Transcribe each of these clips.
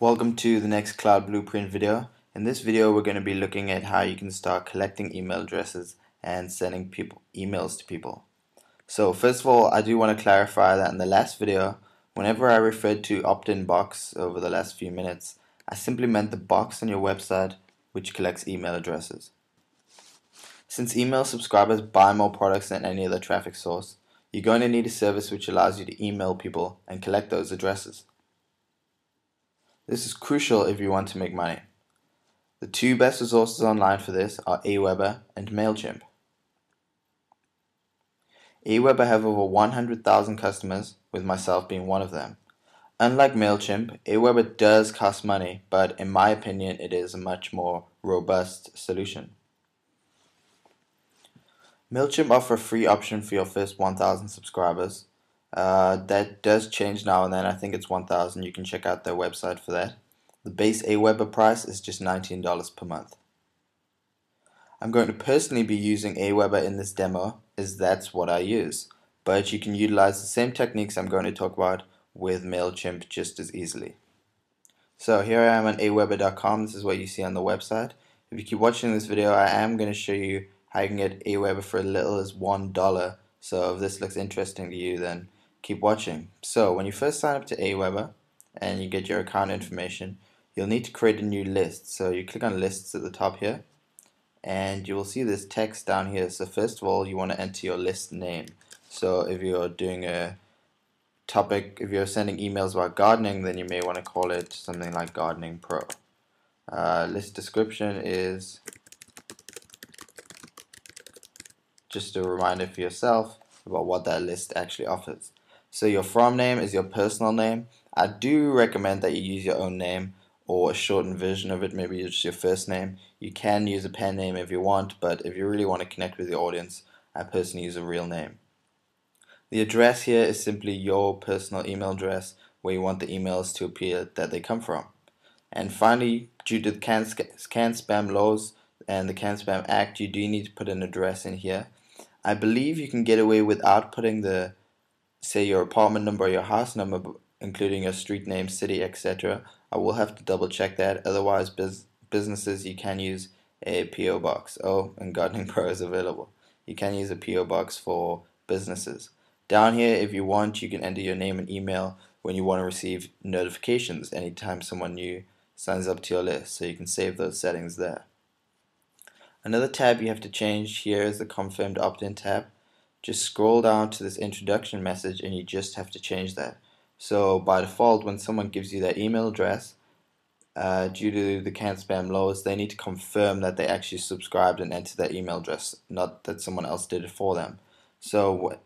Welcome to the next Cloud Blueprint video. In this video, we're going to be looking at how you can start collecting email addresses and sending emails to people. So first of all, I do want to clarify that in the last video, whenever I referred to opt-in box over the last few minutes, I simply meant the box on your website which collects email addresses. Since email subscribers buy more products than any other traffic source, you're going to need a service which allows you to email people and collect those addresses. This is crucial if you want to make money. The two best resources online for this are Aweber and MailChimp. Aweber have over 100,000 customers, with myself being one of them. Unlike MailChimp, Aweber does cost money, but in my opinion it is a much more robust solution. MailChimp offer a free option for your first 1,000 subscribers. That does change now and then. I think it's 1,000. You can check out their website for that. The base Aweber price is just $19 per month. I'm going to personally be using Aweber in this demo as that's what I use, but you can utilize the same techniques I'm going to talk about with MailChimp just as easily. So here I am on aweber.com. This is what you see on the website. If you keep watching this video, I am going to show you how you can get Aweber for as little as $1. So if this looks interesting to you, then keep watching. So when you first sign up to Aweber and you get your account information, you'll need to create a new list. So you click on lists at the top here and you will see this text down here. So first of all, you want to enter your list name. So if you're doing a topic, if you're sending emails about gardening, then you may want to call it something like Gardening Pro. List description is just a reminder for yourself about what that list actually offers. So your from name is your personal name. I do recommend that you use your own name or a shortened version of it, maybe just your first name. You can use a pen name if you want, but if you really want to connect with your audience, I personally use a real name. The address here is simply your personal email address where you want the emails to appear that they come from. And finally, due to the CAN spam laws and the CAN spam act, you do need to put an address in here. I believe you can get away without putting say your apartment number or your house number, including your street name, city, etc. I will have to double check that. Otherwise, businesses, you can use a PO box. Oh, and Gardening Pro is available. You can use a PO box for businesses. Down here, if you want, you can enter your name and email when you want to receive notifications anytime someone new signs up to your list, so you can save those settings there. Another tab you have to change here is the confirmed opt-in tab. Just scroll down to this introduction message and you just have to change that. So by default, when someone gives you their email address, due to the CAN spam laws, they need to confirm that they actually subscribed and entered their email address, not that someone else did it for them. So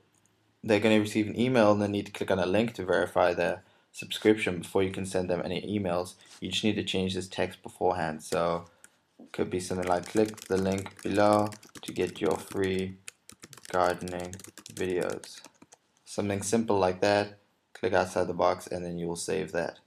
they're going to receive an email and they need to click on a link to verify their subscription before you can send them any emails. You just need to change this text beforehand. So it could be something like, click the link below to get your free gardening videos. Something simple like that. Click outside the box and then you will save that.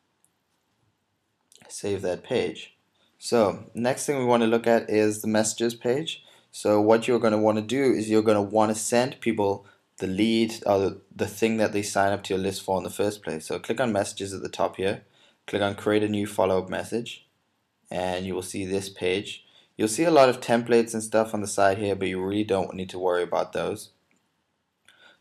Save that page. So next thing we want to look at is the messages page. So what you're going to want to do is you're going to want to send people the lead or the thing that they sign up to your list for in the first place. So click on messages at the top here, click on create a new follow-up message, and you will see this page. You'll see a lot of templates and stuff on the side here, but you really don't need to worry about those.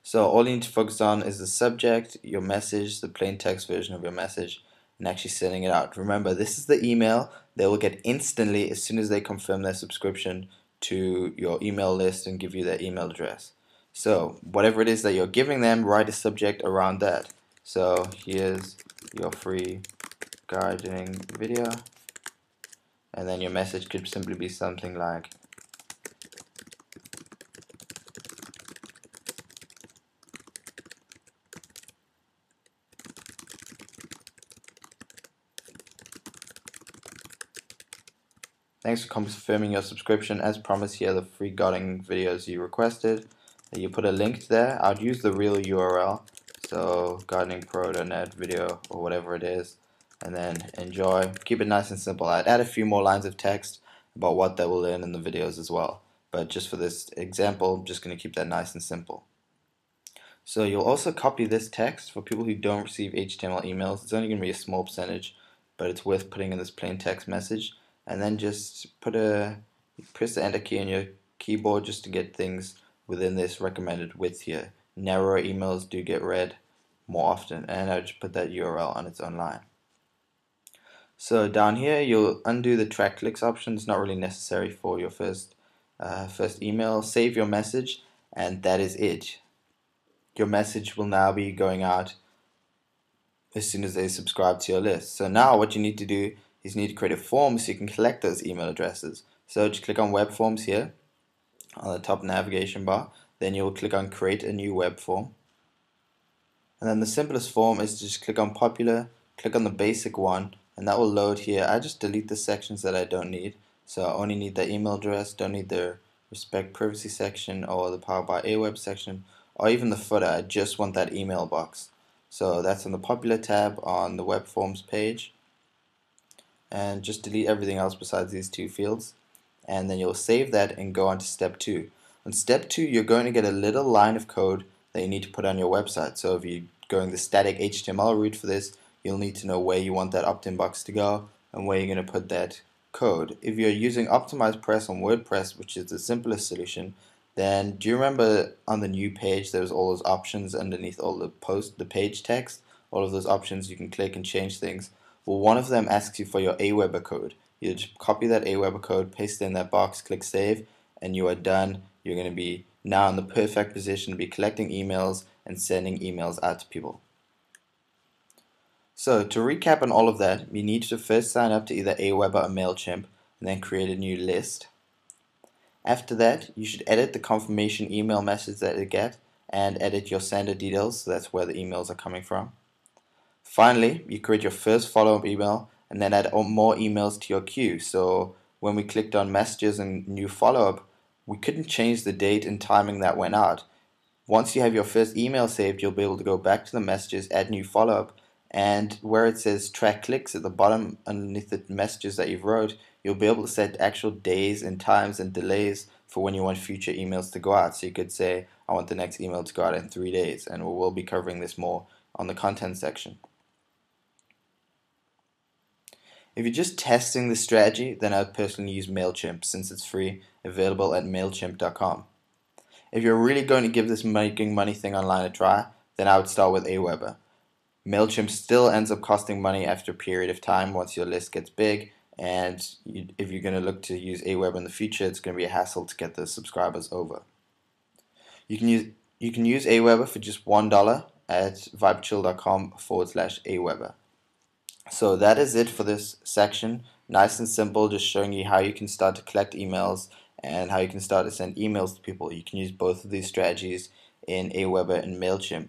So all you need to focus on is the subject, your message, the plain text version of your message, and actually sending it out. Remember, this is the email they will get instantly as soon as they confirm their subscription to your email list and give you their email address. So whatever it is that you're giving them, write a subject around that. So here's your free gardening video, and then your message could simply be something like, thanks for confirming your subscription. As promised, here are the free gardening videos you requested. You put a link there. I'd use the real URL, so gardeningpro.net video or whatever it is, and then enjoy. Keep it nice and simple. I'd add a few more lines of text about what they will learn in the videos as well, but just for this example, I'm just going to keep that nice and simple. So you'll also copy this text for people who don't receive HTML emails. It's only going to be a small percentage, but it's worth putting in this plain text message, and then just press the enter key on your keyboard just to get things within this recommended width here. Narrower emails do get read more often, and I just put that URL on its own line. So down here you'll undo the track clicks option. It's not really necessary for your first email. Save your message, and that is it. Your message will now be going out as soon as they subscribe to your list. So now what you need to do is you need to create a form so you can collect those email addresses. So just click on web forms here on the top navigation bar. Then you'll click on create a new web form. And then the simplest form is to just click on popular, click on the basic one, and that will load here. I just delete the sections that I don't need. So I only need the email address, don't need the respect privacy section or the powered by Aweber section or even the footer. I just want that email box. So that's in the popular tab on the web forms page, and just delete everything else besides these two fields, and then you'll save that and go on to step 2. On step 2 you're going to get a little line of code that you need to put on your website. So if you're going the static HTML route for this, you'll need to know where you want that opt-in box to go and where you're going to put that code. If you're using Optimized Press on WordPress, which is the simplest solution, then do you remember on the new page there was all those options underneath all the page text, all of those options you can click and change things? Well, one of them asks you for your Aweber code. You just copy that Aweber code, paste it in that box, click save, and you are done. You're going to be now in the perfect position to be collecting emails and sending emails out to people. So to recap on all of that, you need to first sign up to either Aweber or MailChimp and then create a new list. After that, you should edit the confirmation email message that you get and edit your sender details, so that's where the emails are coming from. Finally, you create your first follow-up email and then add more emails to your queue. So when we clicked on messages and new follow-up, we couldn't change the date and timing that went out. Once you have your first email saved, you'll be able to go back to the messages, add new follow-up, and where it says track clicks at the bottom underneath the messages that you've wrote, you'll be able to set actual days and times and delays for when you want future emails to go out. So you could say, I want the next email to go out in 3 days, and we'll be covering this more on the content section. If you're just testing the strategy, then I'd personally use MailChimp since it's free, available at mailchimp.com. If you're really going to give this making money thing online a try, then I would start with Aweber. MailChimp still ends up costing money after a period of time once your list gets big, and if you're going to look to use Aweber in the future, it's going to be a hassle to get the subscribers over. You can use Aweber for just $1 at vibechill.com/Aweber. So that is it for this section. Nice and simple, just showing you how you can start to collect emails and how you can start to send emails to people. You can use both of these strategies in Aweber and MailChimp.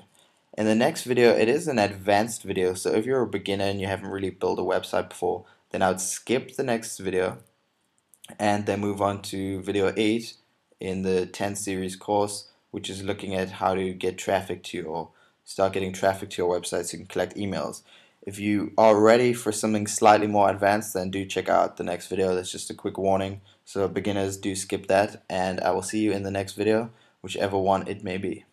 In the next video, it is an advanced video, so if you're a beginner and you haven't really built a website before, then I would skip the next video and then move on to video 8 in the 10 series course, which is looking at how to get traffic to or start getting traffic to your website so you can collect emails. If you are ready for something slightly more advanced, then do check out the next video. That's just a quick warning, so beginners do skip that, and I will see you in the next video, whichever one it may be.